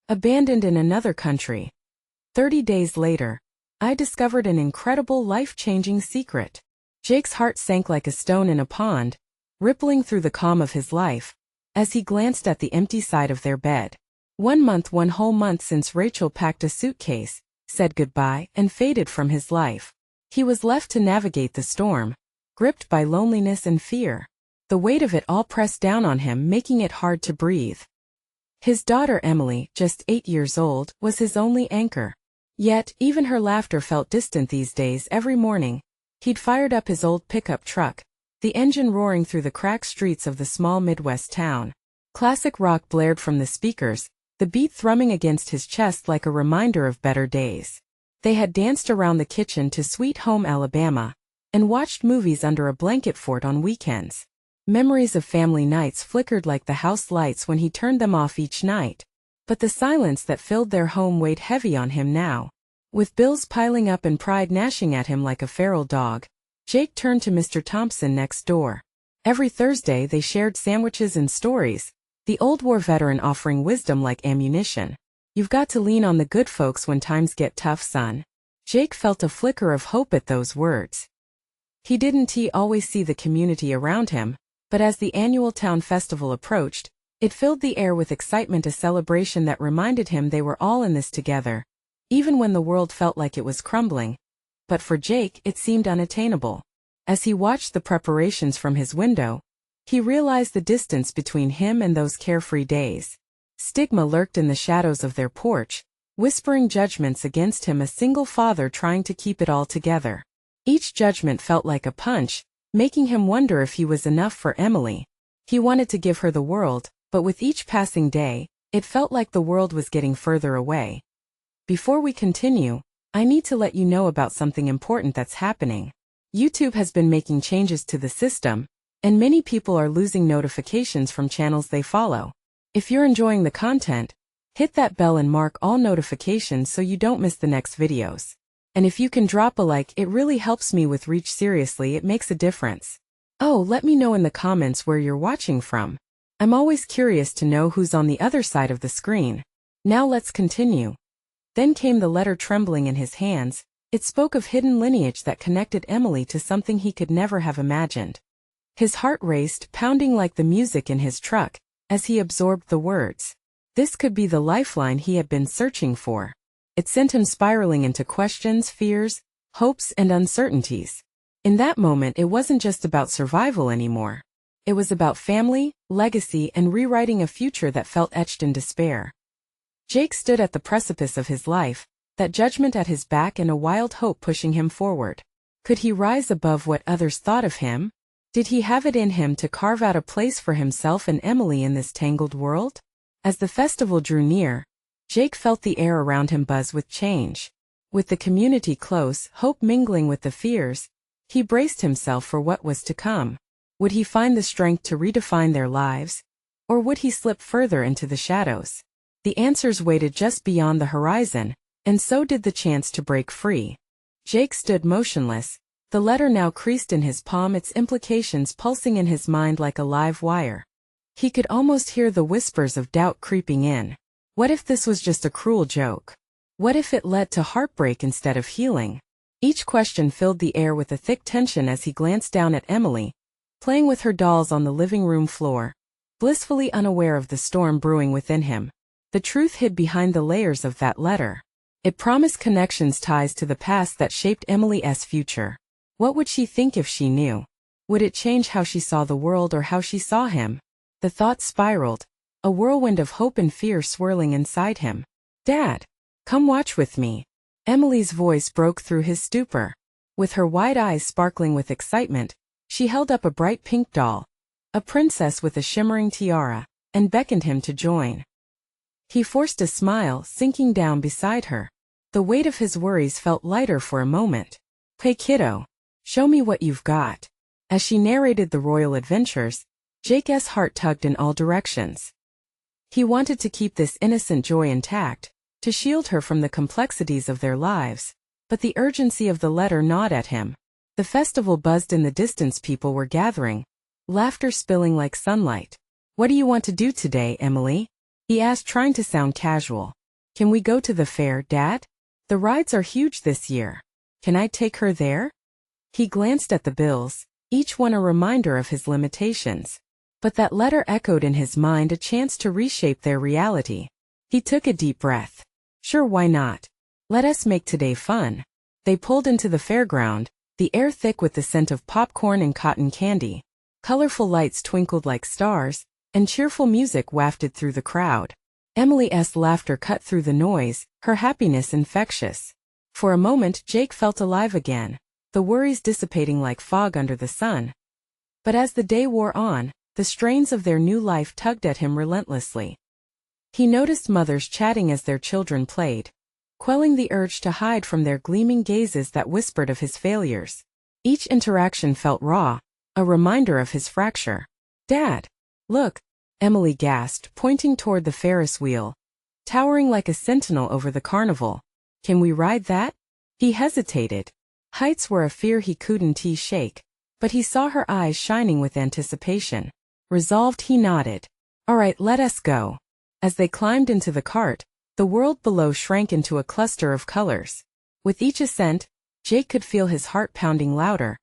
Abandoned in another country. 30 days later, I discovered an incredible life-changing secret. Jake's heart sank like a stone in a pond, rippling through the calm of his life, as he glanced at the empty side of their bed. 1 month, one whole month since Rachel packed a suitcase, said goodbye, and faded from his life. He was left to navigate the storm, gripped by loneliness and fear. The weight of it all pressed down on him, making it hard to breathe. His daughter Emily, just 8 years old, was his only anchor. Yet, even her laughter felt distant these days. Every morning, he'd fired up his old pickup truck, the engine roaring through the cracked streets of the small Midwest town. Classic rock blared from the speakers, the beat thrumming against his chest like a reminder of better days. They had danced around the kitchen to Sweet Home Alabama, and watched movies under a blanket fort on weekends. Memories of family nights flickered like the house lights when he turned them off each night. But the silence that filled their home weighed heavy on him now. With bills piling up and pride gnashing at him like a feral dog, Jake turned to Mr. Thompson next door. Every Thursday they shared sandwiches and stories, the old war veteran offering wisdom like ammunition. "You've got to lean on the good folks when times get tough, son." Jake felt a flicker of hope at those words. He didn't always see the community around him, but as the annual town festival approached, it filled the air with excitement, a celebration that reminded him they were all in this together, even when the world felt like it was crumbling. But for Jake, it seemed unattainable. As he watched the preparations from his window, he realized the distance between him and those carefree days. Stigma lurked in the shadows of their porch, whispering judgments against him, a single father trying to keep it all together. Each judgment felt like a punch, making him wonder if he was enough for Emily. He wanted to give her the world, but with each passing day, it felt like the world was getting further away. Before we continue, I need to let you know about something important that's happening. YouTube has been making changes to the system, and many people are losing notifications from channels they follow. If you're enjoying the content, hit that bell and mark all notifications so you don't miss the next videos. And if you can drop a like, it really helps me with reach. Seriously, it makes a difference. Oh, let me know in the comments where you're watching from. I'm always curious to know who's on the other side of the screen. Now let's continue. Then came the letter, trembling in his hands. It spoke of hidden lineage that connected Emily to something he could never have imagined. His heart raced, pounding like the music in his truck, as he absorbed the words. This could be the lifeline he had been searching for. It sent him spiraling into questions, fears, hopes, and uncertainties. In that moment, it wasn't just about survival anymore. It was about family, legacy, and rewriting a future that felt etched in despair. Jake stood at the precipice of his life, that judgment at his back and a wild hope pushing him forward. Could he rise above what others thought of him? Did he have it in him to carve out a place for himself and Emily in this tangled world? As the festival drew near, Jake felt the air around him buzz with change. With the community close, hope mingling with the fears, he braced himself for what was to come. Would he find the strength to redefine their lives? Or would he slip further into the shadows? The answers waited just beyond the horizon, and so did the chance to break free. Jake stood motionless, the letter now creased in his palm, its implications pulsing in his mind like a live wire. He could almost hear the whispers of doubt creeping in. What if this was just a cruel joke? What if it led to heartbreak instead of healing? Each question filled the air with a thick tension as he glanced down at Emily, playing with her dolls on the living room floor, blissfully unaware of the storm brewing within him. The truth hid behind the layers of that letter. It promised connections, ties to the past that shaped Emily's future. What would she think if she knew? Would it change how she saw the world or how she saw him? The thought spiraled, a whirlwind of hope and fear swirling inside him. "Dad, come watch with me." Emily's voice broke through his stupor. With her wide eyes sparkling with excitement, she held up a bright pink doll, a princess with a shimmering tiara, and beckoned him to join. He forced a smile, sinking down beside her. The weight of his worries felt lighter for a moment. "Hey kiddo, show me what you've got." As she narrated the royal adventures, Jake's heart tugged in all directions. He wanted to keep this innocent joy intact, to shield her from the complexities of their lives, but the urgency of the letter gnawed at him. The festival buzzed in the distance, people were gathering, laughter spilling like sunlight. "What do you want to do today, Emily?" He asked, trying to sound casual. Can we go to the fair, Dad? The rides are huge this year. Can I take her there? He glanced at the bills, each one a reminder of his limitations. But that letter echoed in his mind, a chance to reshape their reality. He took a deep breath. Sure, why not? Let us make today fun. They pulled into the fairground, the air thick with the scent of popcorn and cotton candy. Colorful lights twinkled like stars, and cheerful music wafted through the crowd. Emily's laughter cut through the noise, her happiness infectious. For a moment Jake felt alive again, the worries dissipating like fog under the sun. But as the day wore on, the strains of their new life tugged at him relentlessly. He noticed mothers chatting as their children played, quelling the urge to hide from their gleaming gazes that whispered of his failures. Each interaction felt raw, a reminder of his fracture. Dad! Look! Emily gasped, pointing toward the Ferris wheel, towering like a sentinel over the carnival. Can we ride that? He hesitated. Heights were a fear he couldn't shake, but he saw her eyes shining with anticipation. Resolved, he nodded. All right, let us go. As they climbed into the cart, the world below shrank into a cluster of colors. With each ascent, Jake could feel his heart pounding louder,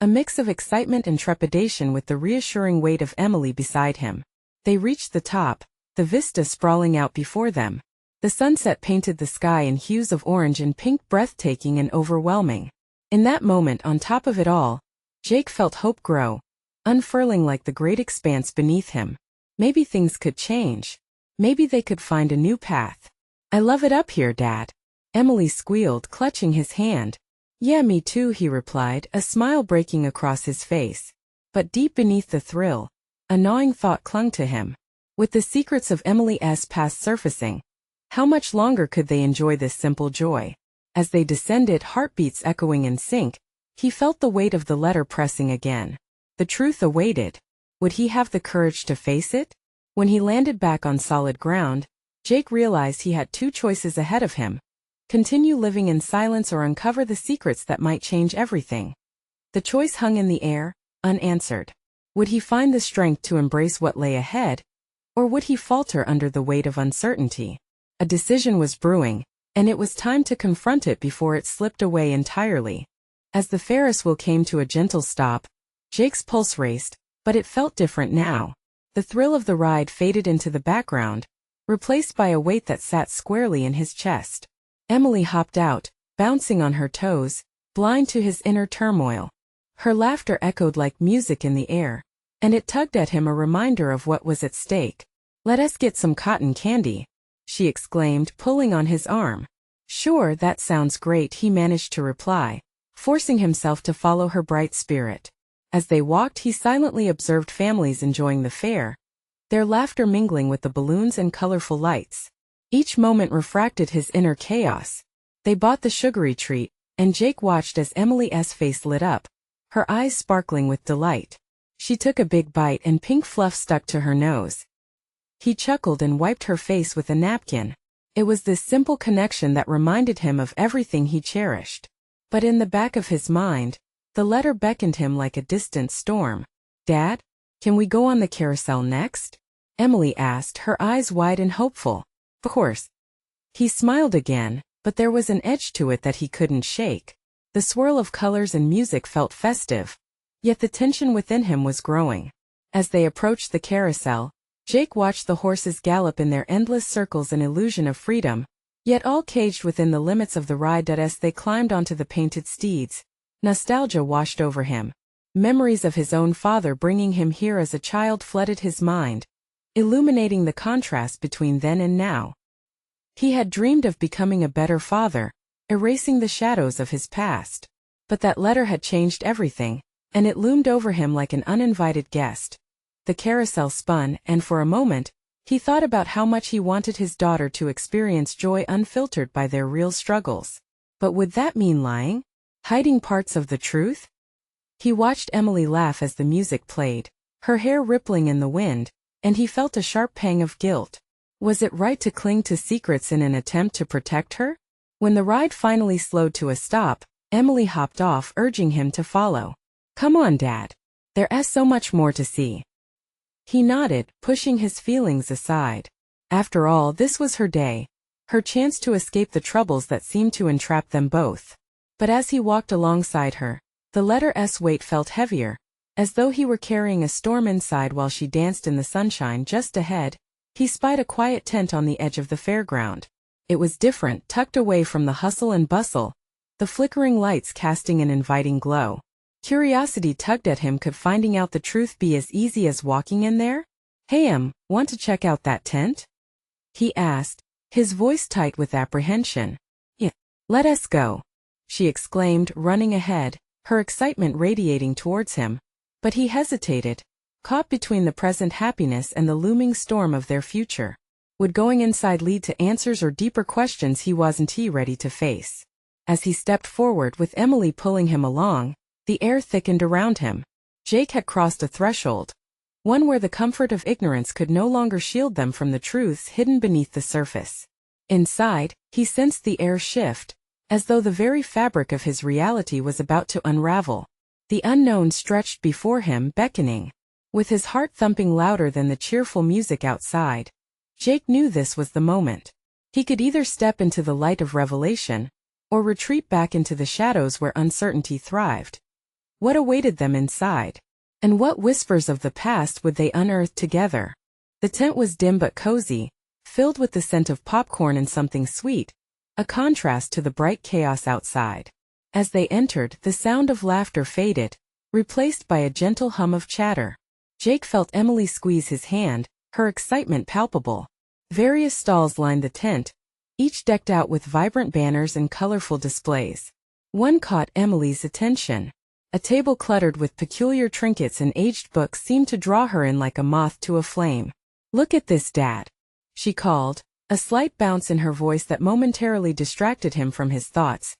a mix of excitement and trepidation with the reassuring weight of Emily beside him. They reached the top, the vista sprawling out before them. The sunset painted the sky in hues of orange and pink, breathtaking and overwhelming. In that moment, on top of it all, Jake felt hope grow, unfurling like the great expanse beneath him. Maybe things could change. Maybe they could find a new path. I love it up here, Dad. Emily squealed, clutching his hand. Yeah, me too, he replied, a smile breaking across his face. But deep beneath the thrill, a gnawing thought clung to him. With the secrets of Emily's past surfacing, how much longer could they enjoy this simple joy? As they descended, heartbeats echoing in sync, he felt the weight of the letter pressing again. The truth awaited. Would he have the courage to face it? When he landed back on solid ground, Jake realized he had two choices ahead of him. Continue living in silence or uncover the secrets that might change everything. The choice hung in the air, unanswered. Would he find the strength to embrace what lay ahead, or would he falter under the weight of uncertainty? A decision was brewing, and it was time to confront it before it slipped away entirely. As the Ferris wheel came to a gentle stop, Jake's pulse raced, but it felt different now. The thrill of the ride faded into the background, replaced by a weight that sat squarely in his chest. Emily hopped out, bouncing on her toes, blind to his inner turmoil. Her laughter echoed like music in the air, and it tugged at him, a reminder of what was at stake. Let us get some cotton candy, she exclaimed, pulling on his arm. Sure, that sounds great, he managed to reply, forcing himself to follow her bright spirit. As they walked, he silently observed families enjoying the fair, their laughter mingling with the balloons and colorful lights. Each moment refracted his inner chaos. They bought the sugary treat, and Jake watched as Emily's face lit up, her eyes sparkling with delight. She took a big bite and pink fluff stuck to her nose. He chuckled and wiped her face with a napkin. It was this simple connection that reminded him of everything he cherished. But in the back of his mind, the letter beckoned him like a distant storm. Dad, can we go on the carousel next? Emily asked, her eyes wide and hopeful. Of course. He smiled again, but there was an edge to it that he couldn't shake. The swirl of colors and music felt festive, yet the tension within him was growing. As they approached the carousel, Jake watched the horses gallop in their endless circles, an illusion of freedom, yet all caged within the limits of the ride. As they climbed onto the painted steeds, nostalgia washed over him. Memories of his own father bringing him here as a child flooded his mind, illuminating the contrast between then and now. He had dreamed of becoming a better father, erasing the shadows of his past. But that letter had changed everything, and it loomed over him like an uninvited guest. The carousel spun, and for a moment, he thought about how much he wanted his daughter to experience joy unfiltered by their real struggles. But would that mean lying? Hiding parts of the truth? He watched Emily laugh as the music played, her hair rippling in the wind, and he felt a sharp pang of guilt. Was it right to cling to secrets in an attempt to protect her? When the ride finally slowed to a stop, Emily hopped off, urging him to follow. Come on, Dad. There's so much more to see. He nodded, pushing his feelings aside. After all, this was her day, her chance to escape the troubles that seemed to entrap them both. But as he walked alongside her, the letter's weight felt heavier, as though he were carrying a storm inside. While she danced in the sunshine just ahead, he spied a quiet tent on the edge of the fairground. It was different, tucked away from the hustle and bustle, the flickering lights casting an inviting glow. Curiosity tugged at him. Could finding out the truth be as easy as walking in there? "Hey, want to check out that tent?" he asked, his voice tight with apprehension. "Yeah, let us go," she exclaimed, running ahead, her excitement radiating towards him. But he hesitated, caught between the present happiness and the looming storm of their future. Would going inside lead to answers or deeper questions he wasn't ready to face? As he stepped forward with Emily pulling him along, the air thickened around him. Jake had crossed a threshold, one where the comfort of ignorance could no longer shield them from the truths hidden beneath the surface. Inside, he sensed the air shift, as though the very fabric of his reality was about to unravel. The unknown stretched before him, beckoning. With his heart thumping louder than the cheerful music outside, Jake knew this was the moment. He could either step into the light of revelation, or retreat back into the shadows where uncertainty thrived. What awaited them inside? And what whispers of the past would they unearth together? The tent was dim but cozy, filled with the scent of popcorn and something sweet, a contrast to the bright chaos outside. As they entered, the sound of laughter faded, replaced by a gentle hum of chatter. Jake felt Emily squeeze his hand, her excitement palpable. Various stalls lined the tent, each decked out with vibrant banners and colorful displays. One caught Emily's attention. A table cluttered with peculiar trinkets and aged books seemed to draw her in like a moth to a flame. "Look at this, Dad," she called, a slight bounce in her voice that momentarily distracted him from his thoughts.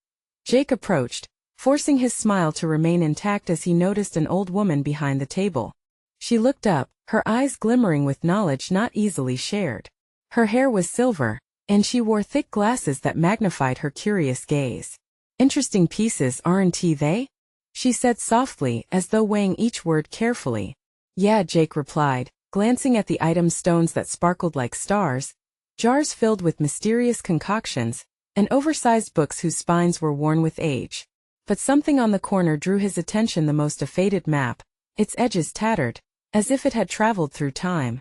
Jake approached, forcing his smile to remain intact as he noticed an old woman behind the table. She looked up, her eyes glimmering with knowledge not easily shared. Her hair was silver, and she wore thick glasses that magnified her curious gaze. "Interesting pieces, aren't they?" she said softly, as though weighing each word carefully. "Yeah," Jake replied, glancing at the items, stones that sparkled like stars, jars filled with mysterious concoctions, and oversized books whose spines were worn with age. But something on the corner drew his attention, the most faded map, its edges tattered, as if it had traveled through time.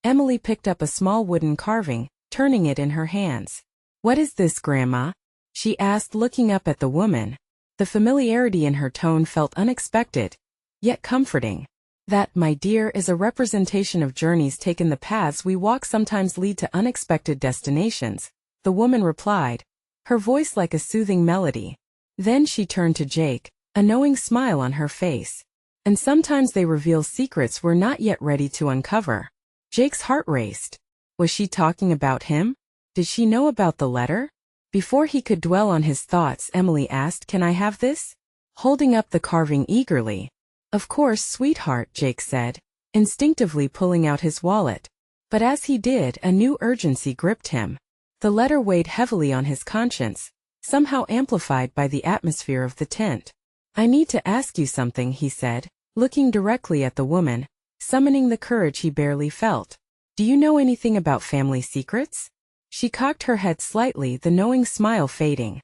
Emily picked up a small wooden carving, turning it in her hands. "What is this, Grandma?" she asked, looking up at the woman. The familiarity in her tone felt unexpected, yet comforting. "That, my dear, is a representation of journeys taken. The paths we walk sometimes lead to unexpected destinations," the woman replied, her voice like a soothing melody. Then she turned to Jake, a knowing smile on her face. "And sometimes they reveal secrets we're not yet ready to uncover." Jake's heart raced. Was she talking about him? Did she know about the letter? Before he could dwell on his thoughts, Emily asked, "Can I have this?" holding up the carving eagerly. "Of course, sweetheart," Jake said, instinctively pulling out his wallet. But as he did, a new urgency gripped him. The letter weighed heavily on his conscience, somehow amplified by the atmosphere of the tent. "I need to ask you something," he said, looking directly at the woman, summoning the courage he barely felt. "Do you know anything about family secrets?" She cocked her head slightly, the knowing smile fading.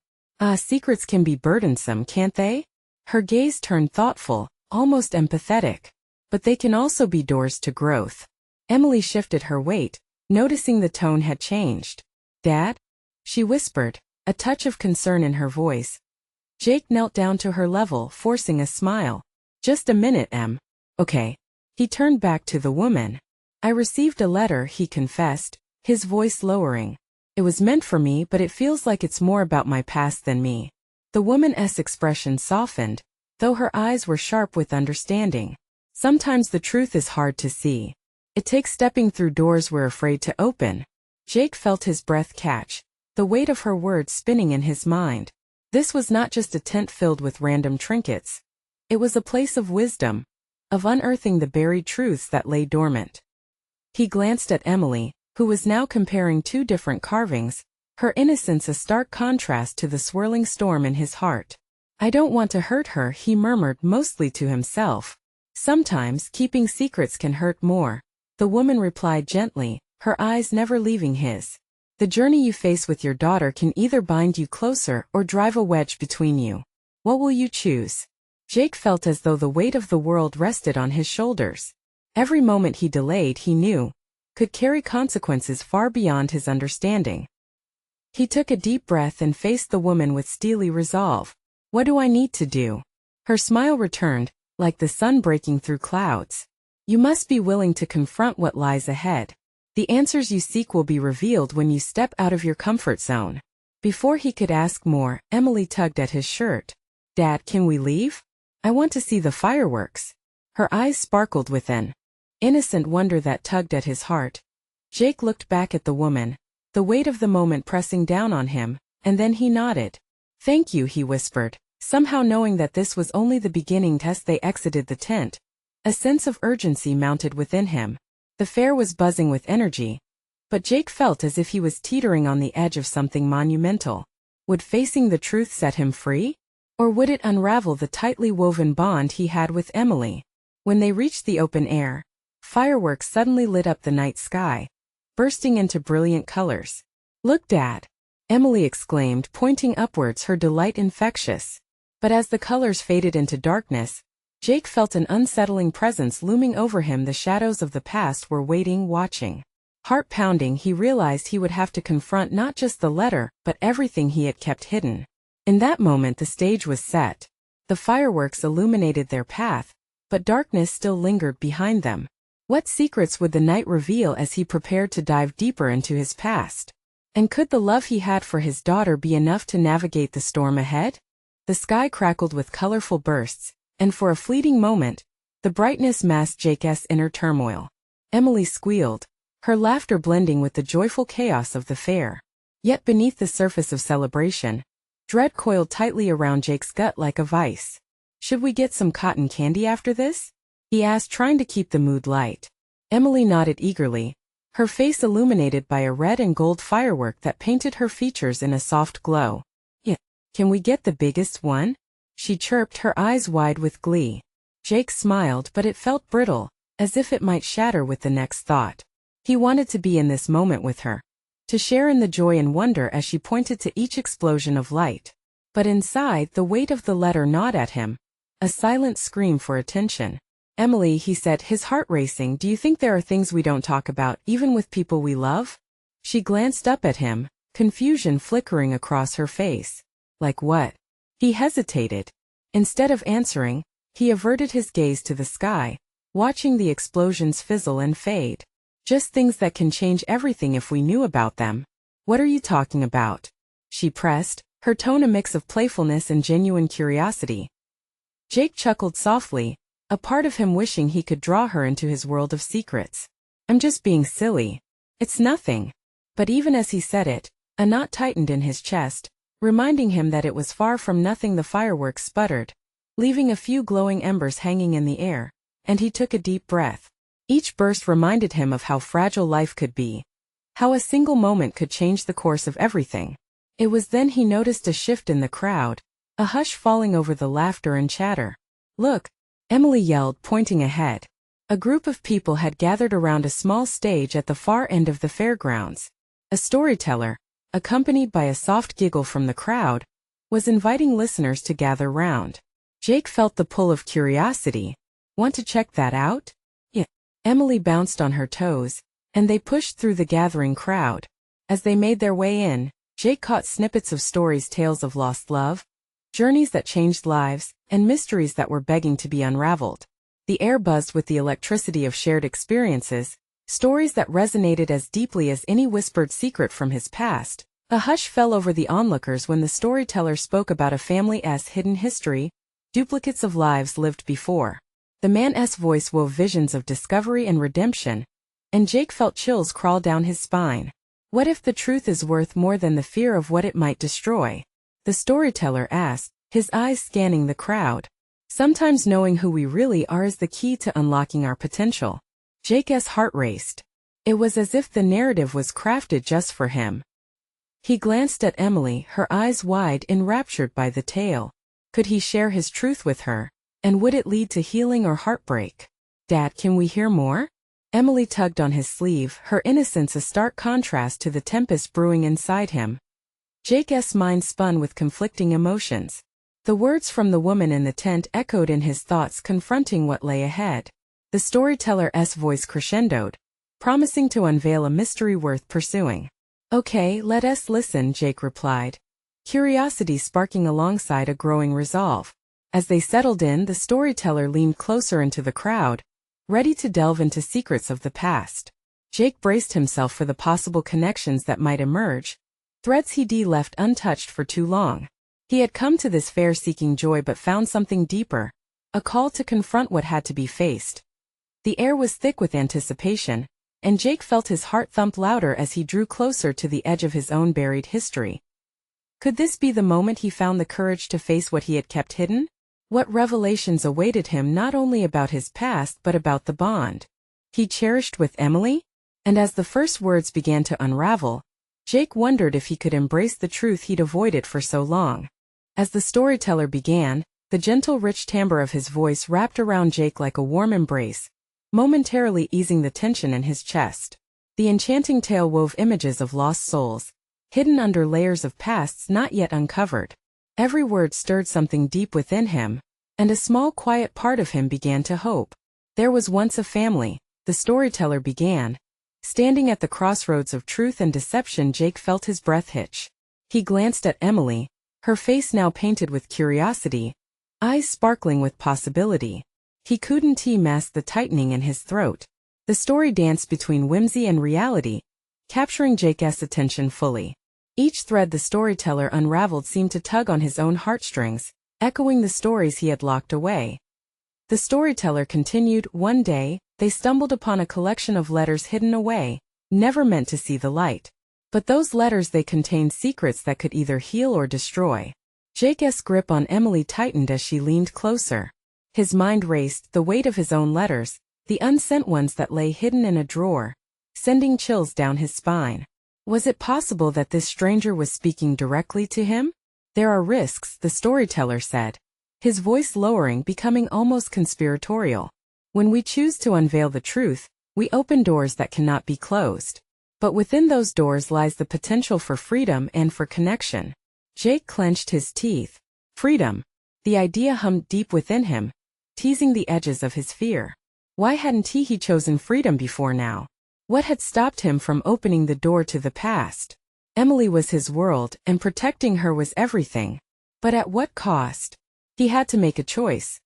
Secrets can be burdensome, can't they?" Her gaze turned thoughtful, almost empathetic. "But they can also be doors to growth." Emily shifted her weight, noticing the tone had changed. "Dad?" she whispered, a touch of concern in her voice. Jake knelt down to her level, forcing a smile. "Just a minute, Em. Okay." He turned back to the woman. "I received a letter," he confessed, his voice lowering. "It was meant for me, but it feels like it's more about my past than me." The woman's expression softened, though her eyes were sharp with understanding. "Sometimes the truth is hard to see. It takes stepping through doors we're afraid to open." Jake felt his breath catch, the weight of her words spinning in his mind. This was not just a tent filled with random trinkets. It was a place of wisdom, of unearthing the buried truths that lay dormant. He glanced at Emily, who was now comparing two different carvings, her innocence a stark contrast to the swirling storm in his heart. "I don't want to hurt her," he murmured, mostly to himself. "Sometimes keeping secrets can hurt more," the woman replied gently, her eyes never leaving his. The journey you face with your daughter can either bind you closer or drive a wedge between you. What will you choose? Jake felt as though the weight of the world rested on his shoulders. Every moment he delayed, he knew, could carry consequences far beyond his understanding. He took a deep breath and faced the woman with steely resolve. What do I need to do? Her smile returned, like the sun breaking through clouds. You must be willing to confront what lies ahead. The answers you seek will be revealed when you step out of your comfort zone. Before he could ask more, Emily tugged at his shirt. Dad, can we leave? I want to see the fireworks. Her eyes sparkled with an innocent wonder that tugged at his heart. Jake looked back at the woman, the weight of the moment pressing down on him, and then he nodded. Thank you, he whispered, somehow knowing that this was only the beginning. As they exited the tent, a sense of urgency mounted within him. The fair was buzzing with energy, but Jake felt as if he was teetering on the edge of something monumental. Would facing the truth set him free? Or would it unravel the tightly woven bond he had with Emily? When they reached the open air, fireworks suddenly lit up the night sky, bursting into brilliant colors. Look, Dad! Emily exclaimed, pointing upwards, her delight infectious. But as the colors faded into darkness, Jake felt an unsettling presence looming over him. The shadows of the past were waiting, watching. Heart pounding, he realized he would have to confront not just the letter, but everything he had kept hidden. In that moment the stage was set. The fireworks illuminated their path, but darkness still lingered behind them. What secrets would the night reveal as he prepared to dive deeper into his past? And could the love he had for his daughter be enough to navigate the storm ahead? The sky crackled with colorful bursts, and for a fleeting moment, the brightness masked Jake's inner turmoil. Emily squealed, her laughter blending with the joyful chaos of the fair. Yet beneath the surface of celebration, dread coiled tightly around Jake's gut like a vice. Should we get some cotton candy after this? He asked, trying to keep the mood light. Emily nodded eagerly, her face illuminated by a red and gold firework that painted her features in a soft glow. Yeah, can we get the biggest one? She chirped, her eyes wide with glee. Jake smiled, but it felt brittle, as if it might shatter with the next thought. He wanted to be in this moment with her, to share in the joy and wonder as she pointed to each explosion of light. But inside, the weight of the letter gnawed at him, a silent scream for attention. Emily, he said, his heart racing, do you think there are things we don't talk about, even with people we love? She glanced up at him, confusion flickering across her face. Like what? He hesitated. Instead of answering, he averted his gaze to the sky, watching the explosions fizzle and fade. Just things that can change everything if we knew about them. What are you talking about? She pressed, her tone a mix of playfulness and genuine curiosity. Jake chuckled softly, a part of him wishing he could draw her into his world of secrets. I'm just being silly. It's nothing. But even as he said it, a knot tightened in his chest, reminding him that it was far from nothing. The fireworks sputtered, leaving a few glowing embers hanging in the air, and he took a deep breath. Each burst reminded him of how fragile life could be, how a single moment could change the course of everything. It was then he noticed a shift in the crowd, a hush falling over the laughter and chatter. Look! Emily yelled, pointing ahead. A group of people had gathered around a small stage at the far end of the fairgrounds. A storyteller, accompanied by a soft giggle from the crowd, was inviting listeners to gather round. Jake felt the pull of curiosity. Want to check that out? Yeah. Emily bounced on her toes, and they pushed through the gathering crowd. As they made their way in, Jake caught snippets of stories, tales of lost love, journeys that changed lives, and mysteries that were begging to be unraveled. The air buzzed with the electricity of shared experiences, stories that resonated as deeply as any whispered secret from his past. A hush fell over the onlookers when the storyteller spoke about a family's hidden history, duplicates of lives lived before. The man's voice wove visions of discovery and redemption, and Jake felt chills crawl down his spine. What if the truth is worth more than the fear of what it might destroy? The storyteller asked, his eyes scanning the crowd. Sometimes knowing who we really are is the key to unlocking our potential. Jake's heart raced. It was as if the narrative was crafted just for him. He glanced at Emily, her eyes wide, enraptured by the tale. Could he share his truth with her? And would it lead to healing or heartbreak? Dad, can we hear more? Emily tugged on his sleeve, her innocence a stark contrast to the tempest brewing inside him. Jake's mind spun with conflicting emotions. The words from the woman in the tent echoed in his thoughts, confronting what lay ahead. The storyteller's voice crescendoed, promising to unveil a mystery worth pursuing. "Okay, let us listen," Jake replied, curiosity sparking alongside a growing resolve. As they settled in, the storyteller leaned closer into the crowd, ready to delve into secrets of the past. Jake braced himself for the possible connections that might emerge, threads he'd left untouched for too long. He had come to this fair seeking joy but found something deeper, a call to confront what had to be faced. The air was thick with anticipation, and Jake felt his heart thump louder as he drew closer to the edge of his own buried history. Could this be the moment he found the courage to face what he had kept hidden? What revelations awaited him not only about his past but about the bond he cherished with Emily? And as the first words began to unravel, Jake wondered if he could embrace the truth he'd avoided for so long. As the storyteller began, the gentle rich timbre of his voice wrapped around Jake like a warm embrace, momentarily easing the tension in his chest. The enchanting tale wove images of lost souls, hidden under layers of pasts not yet uncovered. Every word stirred something deep within him, and a small quiet part of him began to hope. There was once a family, the storyteller began. Standing at the crossroads of truth and deception, Jake felt his breath hitch. He glanced at Emily, her face now painted with curiosity, eyes sparkling with possibility. He couldn't mask the tightening in his throat. The story danced between whimsy and reality, capturing Jake's attention fully. Each thread the storyteller unraveled seemed to tug on his own heartstrings, echoing the stories he had locked away. The storyteller continued, "One day, they stumbled upon a collection of letters hidden away, never meant to see the light. But those letters, they contained secrets that could either heal or destroy." Jake's grip on Emily tightened as she leaned closer. His mind raced, the weight of his own letters, the unsent ones that lay hidden in a drawer, sending chills down his spine. Was it possible that this stranger was speaking directly to him? "There are risks," the storyteller said, his voice lowering, becoming almost conspiratorial. "When we choose to unveil the truth, we open doors that cannot be closed. But within those doors lies the potential for freedom and for connection." Jake clenched his teeth. Freedom. The idea hummed deep within him, teasing the edges of his fear. Why hadn't he chosen freedom before now? What had stopped him from opening the door to the past? Emily was his world, and protecting her was everything. But at what cost? He had to make a choice.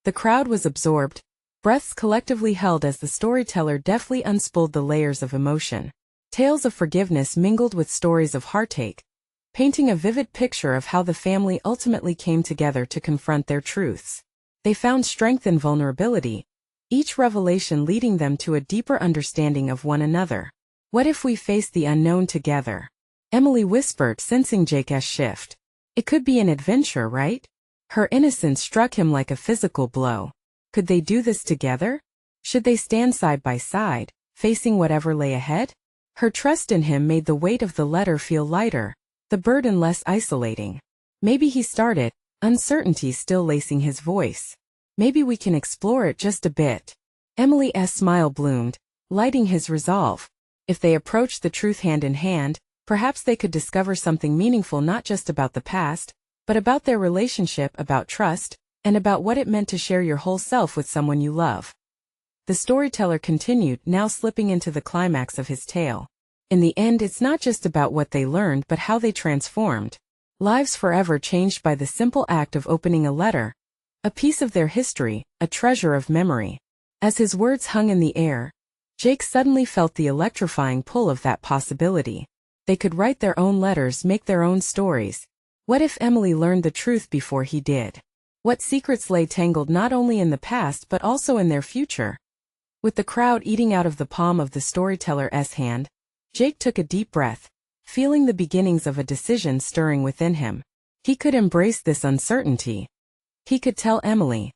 The crowd was absorbed, breaths collectively held as the storyteller deftly unspooled the layers of emotion. Tales of forgiveness mingled with stories of heartache, painting a vivid picture of how the family ultimately came together to confront their truths. They found strength in vulnerability, each revelation leading them to a deeper understanding of one another. "What if we face the unknown together?" Emily whispered, sensing Jake's shift. It could be an adventure, right? Her innocence struck him like a physical blow. Could they do this together? Should they stand side by side, facing whatever lay ahead? Her trust in him made the weight of the letter feel lighter, the burden less isolating. "Maybe," he started, uncertainty still lacing his voice. "Maybe we can explore it just a bit." Emily's smile bloomed, lighting his resolve. If they approached the truth hand in hand, perhaps they could discover something meaningful, not just about the past, but about their relationship, about trust, and about what it meant to share your whole self with someone you love. The storyteller continued, now slipping into the climax of his tale. In the end, it's not just about what they learned but how they transformed. Lives forever changed by the simple act of opening a letter, a piece of their history, a treasure of memory. As his words hung in the air, Jake suddenly felt the electrifying pull of that possibility. They could write their own letters, make their own stories. What if Emily learned the truth before he did? What secrets lay tangled not only in the past but also in their future? With the crowd eating out of the palm of the storyteller's hand, Jake took a deep breath, feeling the beginnings of a decision stirring within him. He could embrace this uncertainty. He could tell Emily.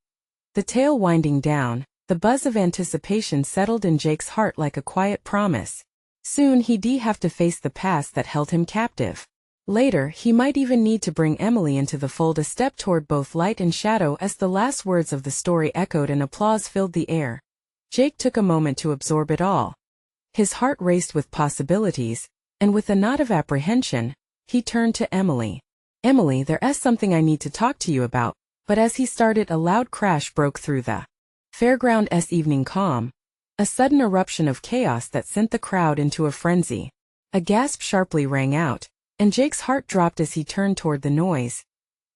The tale winding down, the buzz of anticipation settled in Jake's heart like a quiet promise. Soon he'd have to face the past that held him captive. Later, he might even need to bring Emily into the fold, a step toward both light and shadow. As the last words of the story echoed and applause filled the air, Jake took a moment to absorb it all. His heart raced with possibilities, and with a nod of apprehension, he turned to Emily. Emily, there's something I need to talk to you about. But as he started, a loud crash broke through the fairground's evening calm, a sudden eruption of chaos that sent the crowd into a frenzy. A gasp sharply rang out, and Jake's heart dropped as he turned toward the noise.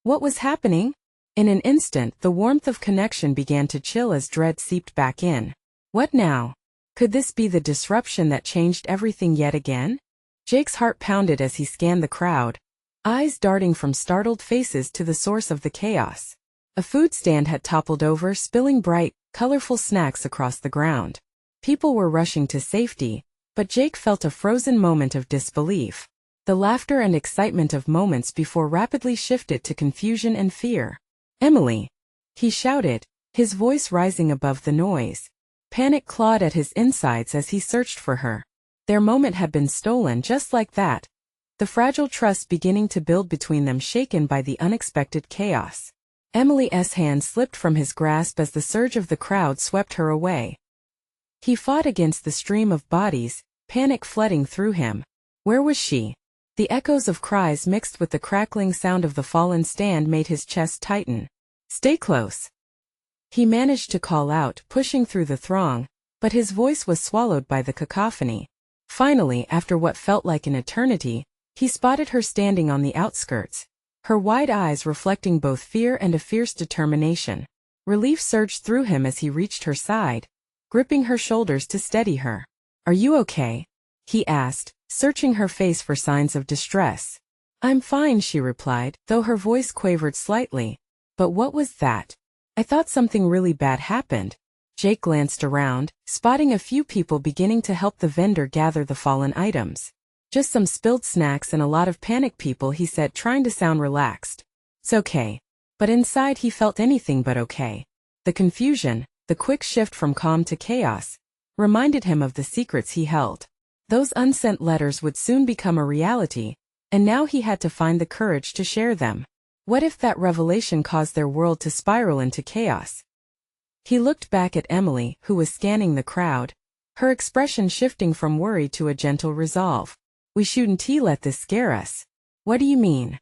What was happening? In an instant, the warmth of connection began to chill as dread seeped back in. What now? Could this be the disruption that changed everything yet again? Jake's heart pounded as he scanned the crowd, eyes darting from startled faces to the source of the chaos. A food stand had toppled over, spilling bright, colorful snacks across the ground. People were rushing to safety, but Jake felt a frozen moment of disbelief. The laughter and excitement of moments before rapidly shifted to confusion and fear. Emily! He shouted, his voice rising above the noise. Panic clawed at his insides as he searched for her. Their moment had been stolen just like that, the fragile trust beginning to build between them shaken by the unexpected chaos. Emily's hand slipped from his grasp as the surge of the crowd swept her away. He fought against the stream of bodies, panic flooding through him. Where was she? The echoes of cries mixed with the crackling sound of the fallen stand made his chest tighten. Stay close. He managed to call out, pushing through the throng, but his voice was swallowed by the cacophony. Finally, after what felt like an eternity, he spotted her standing on the outskirts, her wide eyes reflecting both fear and a fierce determination. Relief surged through him as he reached her side, gripping her shoulders to steady her. Are you okay? He asked, searching her face for signs of distress. I'm fine, she replied, though her voice quavered slightly. But what was that? I thought something really bad happened. Jake glanced around, spotting a few people beginning to help the vendor gather the fallen items. Just some spilled snacks and a lot of panicked people, he said, trying to sound relaxed. It's okay. But inside he felt anything but okay. The confusion, the quick shift from calm to chaos, reminded him of the secrets he held. Those unsent letters would soon become a reality, and now he had to find the courage to share them. What if that revelation caused their world to spiral into chaos? He looked back at Emily, who was scanning the crowd, her expression shifting from worry to a gentle resolve. We shouldn't let this scare us. What do you mean?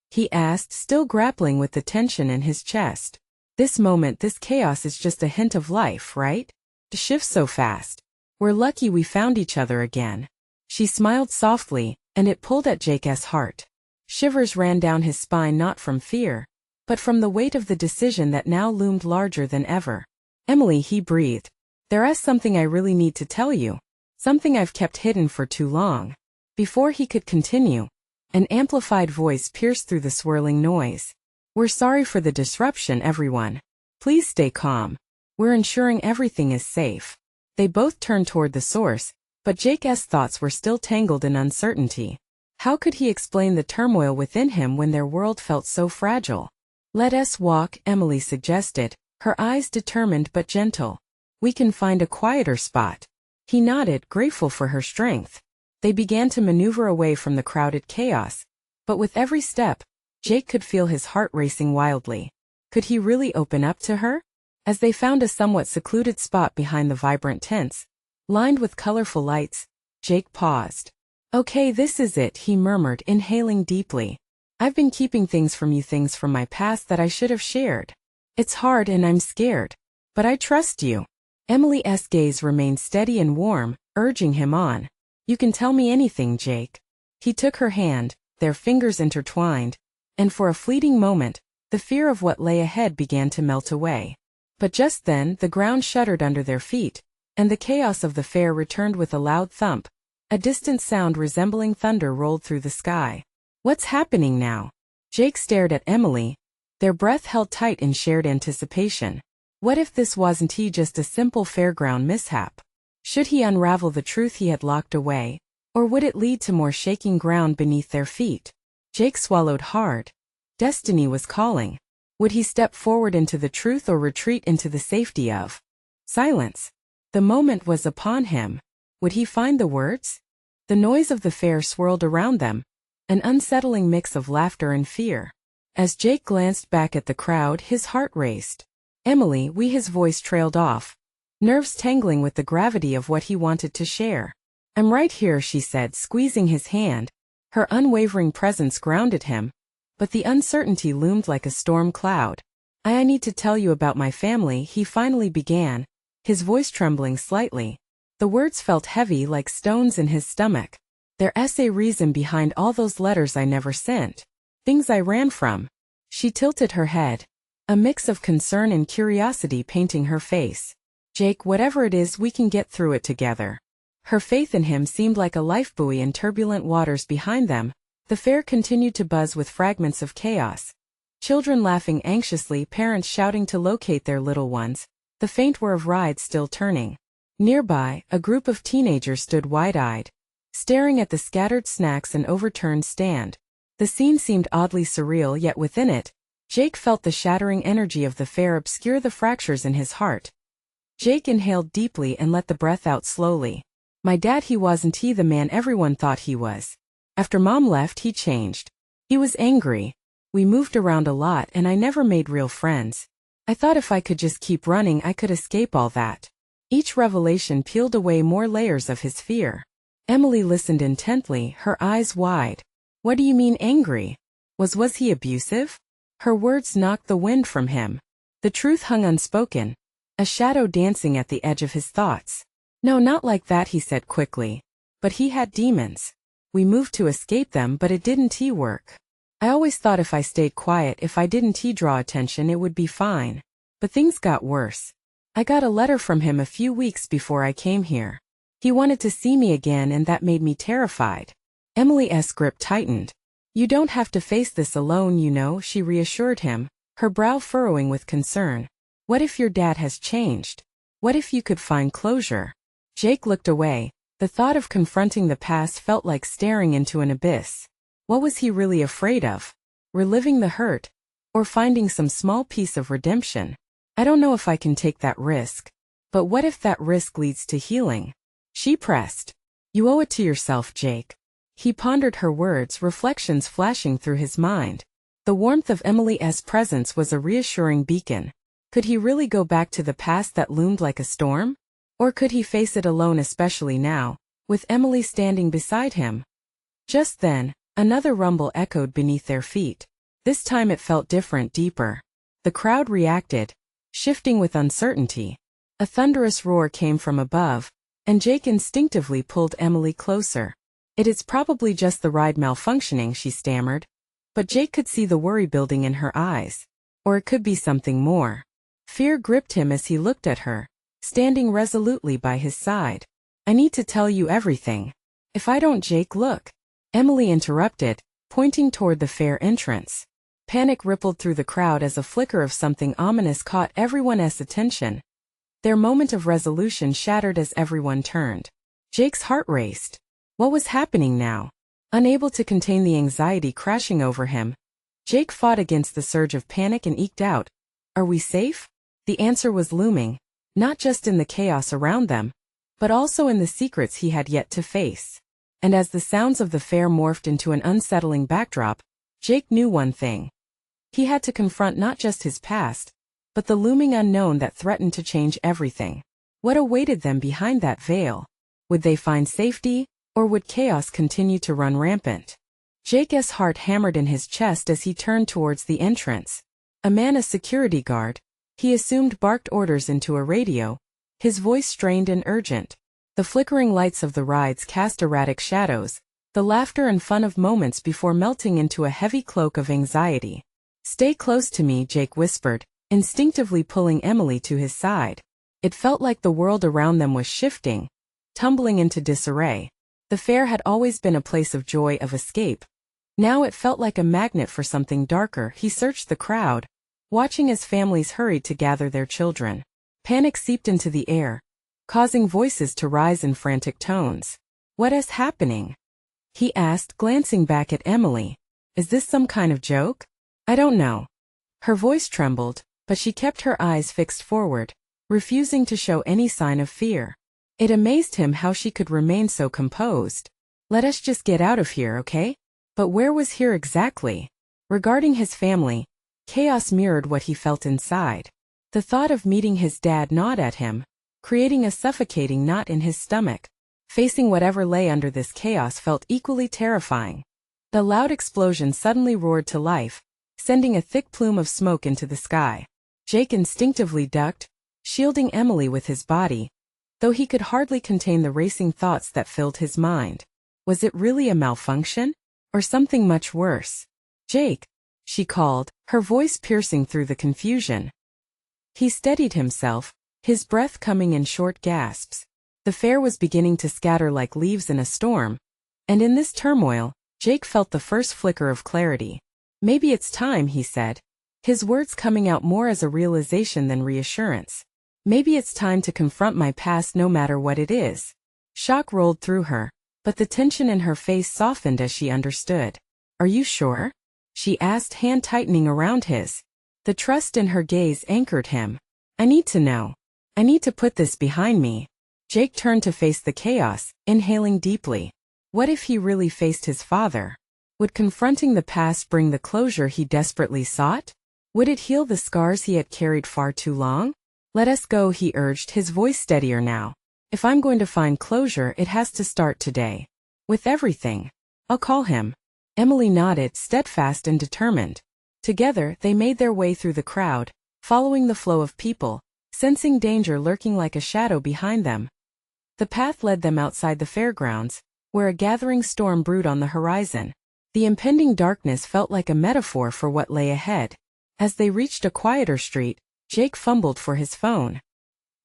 He asked, still grappling with the tension in his chest. This moment, this chaos is just a hint of life, right? It shifts so fast. We're lucky we found each other again. She smiled softly, and it pulled at Jake's heart. Shivers ran down his spine, not from fear, but from the weight of the decision that now loomed larger than ever. Emily, he breathed. There's something I really need to tell you. Something I've kept hidden for too long. Before he could continue, an amplified voice pierced through the swirling noise. We're sorry for the disruption, everyone. Please stay calm. We're ensuring everything is safe. They both turned toward the source, but Jake's thoughts were still tangled in uncertainty. How could he explain the turmoil within him when their world felt so fragile? Let us walk, Emily suggested, her eyes determined but gentle. We can find a quieter spot. He nodded, grateful for her strength. They began to maneuver away from the crowded chaos, but with every step, Jake could feel his heart racing wildly. Could he really open up to her? As they found a somewhat secluded spot behind the vibrant tents, lined with colorful lights, Jake paused. Okay, this is it, he murmured, inhaling deeply. I've been keeping things from you, things from my past that I should have shared. It's hard and I'm scared. But I trust you. Emily's gaze remained steady and warm, urging him on. You can tell me anything, Jake. He took her hand, their fingers intertwined, and for a fleeting moment, the fear of what lay ahead began to melt away. But just then, the ground shuddered under their feet, and the chaos of the fair returned with a loud thump. A distant sound resembling thunder rolled through the sky. What's happening now? Jake stared at Emily, their breath held tight in shared anticipation. What if this wasn't just a simple fairground mishap? Should he unravel the truth he had locked away, or would it lead to more shaking ground beneath their feet? Jake swallowed hard. Destiny was calling. Would he step forward into the truth or retreat into the safety of silence? The moment was upon him. Would he find the words? The noise of the fair swirled around them, an unsettling mix of laughter and fear. As Jake glanced back at the crowd, his heart raced. Emily, his voice trailed off. nerves tangling with the gravity of what he wanted to share. "I'm right here," she said, squeezing his hand. Her unwavering presence grounded him, but the uncertainty loomed like a storm cloud. I need to tell you about my family," he finally began, his voice trembling slightly. The words felt heavy like stones in his stomach. "There's a reason behind all those letters I never sent. Things I ran from." She tilted her head, a mix of concern and curiosity painting her face. "Jake, whatever it is, we can get through it together." Her faith in him seemed like a lifebuoy in turbulent waters behind them. The fair continued to buzz with fragments of chaos. Children laughing anxiously, parents shouting to locate their little ones, the faint whir of rides still turning. Nearby, a group of teenagers stood wide-eyed, staring at the scattered snacks and overturned stand. The scene seemed oddly surreal, yet within it, Jake felt the shattering energy of the fair obscure the fractures in his heart. Jake inhaled deeply and let the breath out slowly. "My dad, he wasn't the man everyone thought he was. After Mom left, he changed. He was angry. We moved around a lot and I never made real friends. I thought if I could just keep running I could escape all that." Each revelation peeled away more layers of his fear. Emily listened intently, her eyes wide. "What do you mean angry? Was he abusive?" Her words knocked the wind from him. The truth hung unspoken, a shadow dancing at the edge of his thoughts. "No, not like that," he said quickly. "But he had demons. We moved to escape them, but it didn't work. I always thought if I stayed quiet, if I didn't draw attention, it would be fine. But things got worse. I got a letter from him a few weeks before I came here. He wanted to see me again and that made me terrified." Emily's grip tightened. "You don't have to face this alone, you know," she reassured him, her brow furrowing with concern. "What if your dad has changed? What if you could find closure?" Jake looked away. The thought of confronting the past felt like staring into an abyss. What was he really afraid of? Reliving the hurt? Or finding some small piece of redemption? "I don't know if I can take that risk. But what if that risk leads to healing?" She pressed. "You owe it to yourself, Jake." He pondered her words, reflections flashing through his mind. The warmth of Emily's presence was a reassuring beacon. Could he really go back to the past that loomed like a storm? Or could he face it alone, especially now, with Emily standing beside him? Just then, another rumble echoed beneath their feet. This time it felt different, deeper. The crowd reacted, shifting with uncertainty. A thunderous roar came from above, and Jake instinctively pulled Emily closer. "It's probably just the ride malfunctioning," she stammered. But Jake could see the worry building in her eyes. Or it could be something more. Fear gripped him as he looked at her, standing resolutely by his side. "I need to tell you everything. If I don't, Jake, look." Emily interrupted, pointing toward the fair entrance. Panic rippled through the crowd as a flicker of something ominous caught everyone's attention. Their moment of resolution shattered as everyone turned. Jake's heart raced. What was happening now? Unable to contain the anxiety crashing over him, Jake fought against the surge of panic and eked out, "Are we safe?" The answer was looming, not just in the chaos around them, but also in the secrets he had yet to face. And as the sounds of the fair morphed into an unsettling backdrop, Jake knew one thing. He had to confront not just his past, but the looming unknown that threatened to change everything. What awaited them behind that veil? Would they find safety, or would chaos continue to run rampant? Jake's heart hammered in his chest as he turned towards the entrance. A man, a security guard, he assumed, barked orders into a radio, his voice strained and urgent. The flickering lights of the rides cast erratic shadows, the laughter and fun of moments before melting into a heavy cloak of anxiety. "Stay close to me," Jake whispered, instinctively pulling Emily to his side. It felt like the world around them was shifting, tumbling into disarray. The fair had always been a place of joy, of escape. Now it felt like a magnet for something darker. He searched the crowd, watching as families hurried to gather their children. Panic seeped into the air, causing voices to rise in frantic tones. "What is happening?" he asked, glancing back at Emily. "Is this some kind of joke?" "I don't know." Her voice trembled, but she kept her eyes fixed forward, refusing to show any sign of fear. It amazed him how she could remain so composed. "Let us just get out of here, okay?" But where was here exactly? Regarding his family, chaos mirrored what he felt inside. The thought of meeting his dad gnawed at him, creating a suffocating knot in his stomach. Facing whatever lay under this chaos felt equally terrifying. The loud explosion suddenly roared to life, sending a thick plume of smoke into the sky. Jake instinctively ducked, shielding Emily with his body, though he could hardly contain the racing thoughts that filled his mind. Was it really a malfunction? Or something much worse? "Jake," she called, her voice piercing through the confusion. He steadied himself, his breath coming in short gasps. The fair was beginning to scatter like leaves in a storm, and in this turmoil, Jake felt the first flicker of clarity. "Maybe it's time," he said, his words coming out more as a realization than reassurance. "Maybe it's time to confront my past no matter what it is." Shock rolled through her, but the tension in her face softened as she understood. "Are you sure?" she asked, hand tightening around his. The trust in her gaze anchored him. "I need to know. I need to put this behind me." Jake turned to face the chaos, inhaling deeply. What if he really faced his father? Would confronting the past bring the closure he desperately sought? Would it heal the scars he had carried far too long? "Let us go," he urged, his voice steadier now. "If I'm going to find closure, it has to start today. With everything. I'll call him." Emily nodded, steadfast and determined. Together, they made their way through the crowd, following the flow of people, sensing danger lurking like a shadow behind them. The path led them outside the fairgrounds, where a gathering storm brewed on the horizon. The impending darkness felt like a metaphor for what lay ahead. As they reached a quieter street, Jake fumbled for his phone.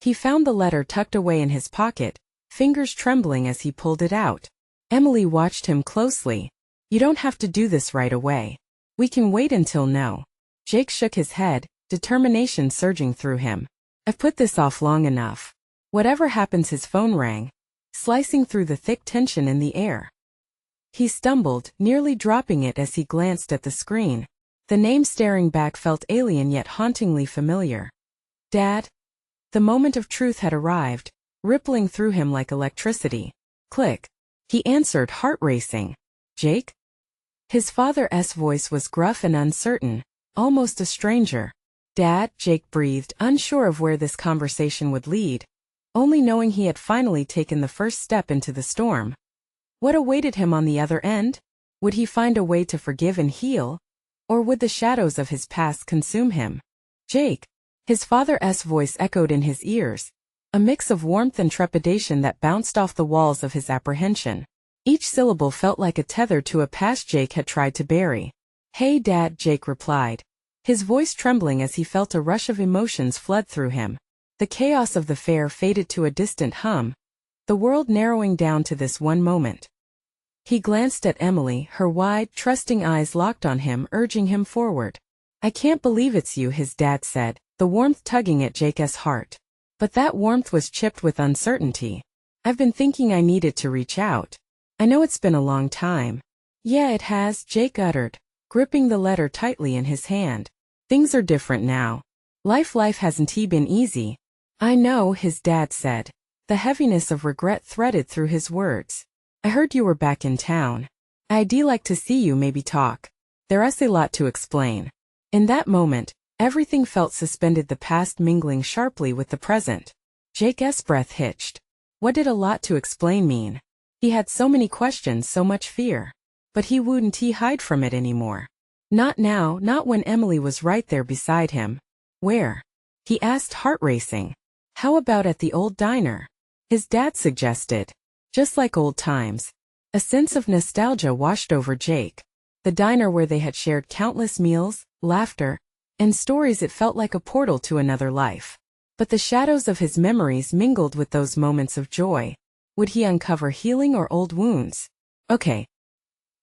He found the letter tucked away in his pocket, fingers trembling as he pulled it out. Emily watched him closely. "You don't have to do this right away. We can wait until no." Jake shook his head, determination surging through him. "I've put this off long enough." Whatever happens, his phone rang, slicing through the thick tension in the air. He stumbled, nearly dropping it as he glanced at the screen. The name staring back felt alien yet hauntingly familiar. "Dad?" The moment of truth had arrived, rippling through him like electricity. Click. He answered, heart racing. "Jake?" His father's voice was gruff and uncertain, almost a stranger. "Dad," Jake breathed, unsure of where this conversation would lead, only knowing he had finally taken the first step into the storm. What awaited him on the other end? Would he find a way to forgive and heal? Or would the shadows of his past consume him? "Jake." His father's voice echoed in his ears, a mix of warmth and trepidation that bounced off the walls of his apprehension. Each syllable felt like a tether to a past Jake had tried to bury. "Hey, Dad," Jake replied, his voice trembling as he felt a rush of emotions flood through him. The chaos of the fair faded to a distant hum, the world narrowing down to this one moment. He glanced at Emily, her wide, trusting eyes locked on him, urging him forward. "I can't believe it's you," his dad said, the warmth tugging at Jake's heart. But that warmth was chipped with uncertainty. "I've been thinking I needed to reach out. I know it's been a long time." "Yeah, it has," Jake uttered, gripping the letter tightly in his hand. "Things are different now. Life hasn't been easy." "I know," his dad said, the heaviness of regret threaded through his words. "I heard you were back in town. I'd like to see you, maybe talk. There's a lot to explain." In that moment, everything felt suspended, the past mingling sharply with the present. Jake's breath hitched. What did a lot to explain mean? He had so many questions, so much fear. But he wouldn't hide from it anymore. Not now, not when Emily was right there beside him. "Where?" he asked, heart racing. "How about at the old diner?" his dad suggested. Just like old times. A sense of nostalgia washed over Jake. The diner where they had shared countless meals, laughter, and stories. It felt like a portal to another life. But the shadows of his memories mingled with those moments of joy. Would he uncover healing or old wounds? "Okay."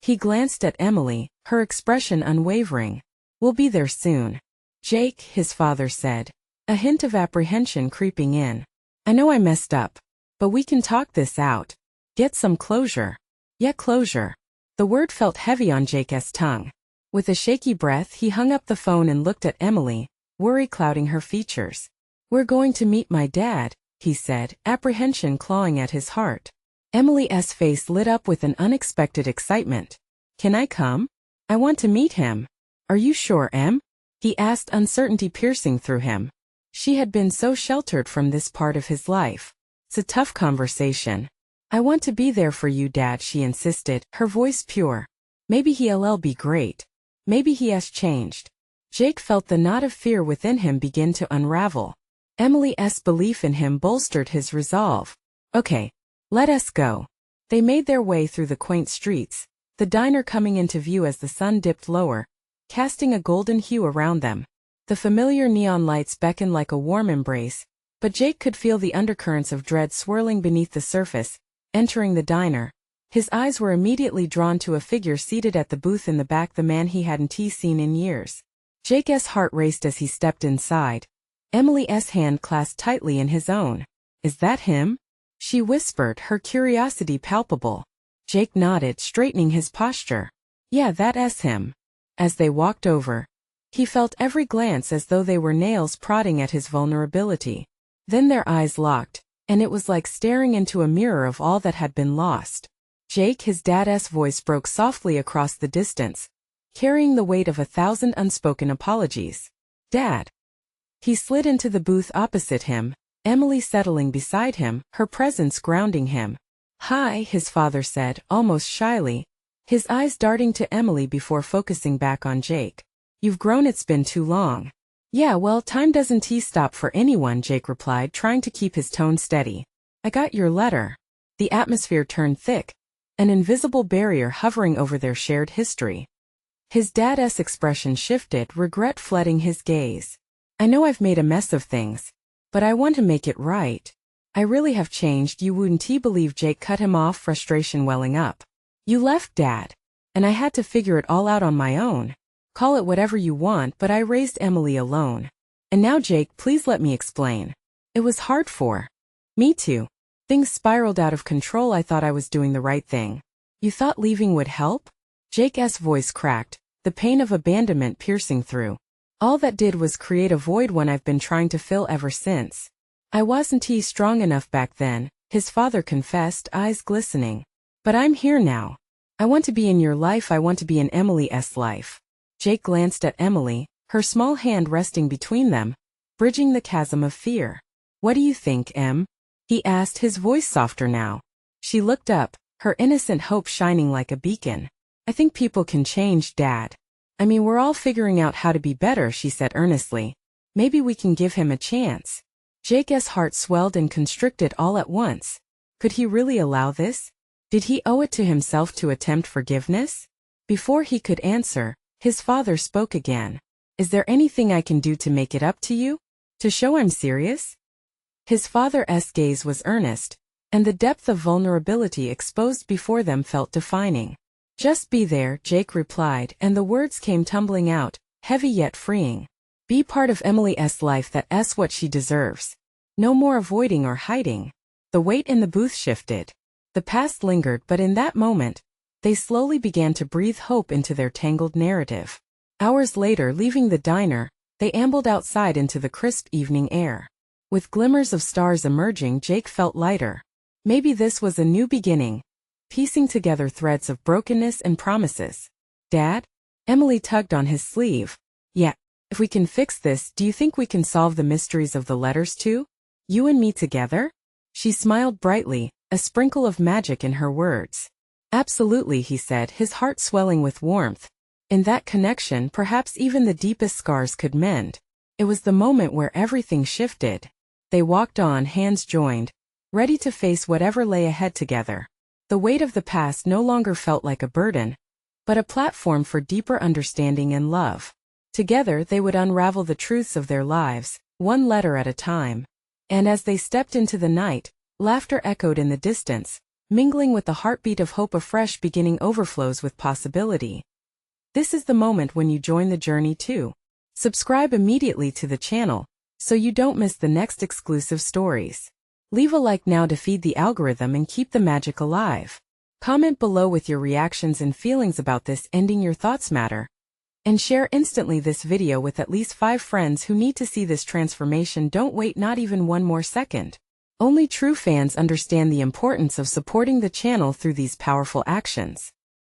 He glanced at Emily, her expression unwavering. "We'll be there soon." "Jake," his father said, a hint of apprehension creeping in. "I know I messed up. But we can talk this out. Get some closure." "Yeah, closure." The word felt heavy on Jake's tongue. With a shaky breath, he hung up the phone and looked at Emily, worry clouding her features. "We're going to meet my dad," he said, apprehension clawing at his heart. Emily's face lit up with an unexpected excitement. "Can I come? I want to meet him." "Are you sure, Em?" he asked, uncertainty piercing through him. She had been so sheltered from this part of his life. It's a tough conversation. I want to be there for you, Dad, she insisted, her voice pure. Maybe he'll be great. Maybe he has changed. Jake felt the knot of fear within him begin to unravel. Emily's belief in him bolstered his resolve. Okay, let us go. They made their way through the quaint streets, the diner coming into view as the sun dipped lower, casting a golden hue around them. The familiar neon lights beckoned like a warm embrace, but Jake could feel the undercurrents of dread swirling beneath the surface. Entering the diner, his eyes were immediately drawn to a figure seated at the booth in the back, the man he hadn't seen in years. Jake's heart raced as he stepped inside. Emily's hand clasped tightly in his own. Is that him? She whispered, her curiosity palpable. Jake nodded, straightening his posture. Yeah, that's him. As they walked over, he felt every glance as though they were nails prodding at his vulnerability. Then their eyes locked, and it was like staring into a mirror of all that had been lost. Jake, his dad's voice broke softly across the distance, carrying the weight of 1,000 unspoken apologies. Dad. He slid into the booth opposite him, Emily settling beside him, her presence grounding him. Hi, his father said, almost shyly, his eyes darting to Emily before focusing back on Jake. You've grown, it's been too long. Yeah, well, time doesn't stop for anyone, Jake replied, trying to keep his tone steady. I got your letter. The atmosphere turned thick, an invisible barrier hovering over their shared history. His dad's expression shifted, regret flooding his gaze. I know I've made a mess of things, but I want to make it right. I really have changed. You wouldn't believe, Jake cut him off, frustration welling up. You left, Dad, and I had to figure it all out on my own. Call it whatever you want, but I raised Emily alone. And now, Jake, please let me explain. It was hard for me too. Things spiraled out of control. I thought I was doing the right thing. You thought leaving would help? Jake's voice cracked, the pain of abandonment piercing through. All that did was create a void, one I've been trying to fill ever since. I wasn't strong enough back then, his father confessed, eyes glistening. But I'm here now. I want to be in your life. I want to be in Emily's life. Jake glanced at Emily, her small hand resting between them, bridging the chasm of fear. What do you think, Em? He asked, his voice softer now. She looked up, her innocent hope shining like a beacon. I think people can change, Dad. I mean, we're all figuring out how to be better, she said earnestly. Maybe we can give him a chance. Jake's heart swelled and constricted all at once. Could he really allow this? Did he owe it to himself to attempt forgiveness? Before he could answer, his father spoke again. Is there anything I can do to make it up to you? To show I'm serious? His father's gaze was earnest, and the depth of vulnerability exposed before them felt defining. Just be there, Jake replied, and the words came tumbling out, heavy yet freeing. Be part of Emily's life, that's what she deserves. No more avoiding or hiding. The weight in the booth shifted. The past lingered, but in that moment, they slowly began to breathe hope into their tangled narrative. Hours later, leaving the diner, they ambled outside into the crisp evening air. With glimmers of stars emerging, Jake felt lighter. Maybe this was a new beginning, piecing together threads of brokenness and promises. Dad? Emily tugged on his sleeve. Yeah, if we can fix this, do you think we can solve the mysteries of the letters too? You and me together? She smiled brightly, a sprinkle of magic in her words. Absolutely, he said, his heart swelling with warmth. In that connection, perhaps even the deepest scars could mend. It was the moment where everything shifted. They walked on, hands joined, ready to face whatever lay ahead together. The weight of the past no longer felt like a burden, but a platform for deeper understanding and love. Together they would unravel the truths of their lives, one letter at a time. And as they stepped into the night, laughter echoed in the distance, mingling with the heartbeat of hope. A fresh beginning overflows with possibility. This is the moment when you join the journey too. Subscribe immediately to the channel, so you don't miss the next exclusive stories. Leave a like now to feed the algorithm and keep the magic alive. Comment below with your reactions and feelings about this ending. Your thoughts matter. And share instantly this video with at least 5 friends who need to see this transformation. Don't wait not even one more second. Only true fans understand the importance of supporting the channel through these powerful actions.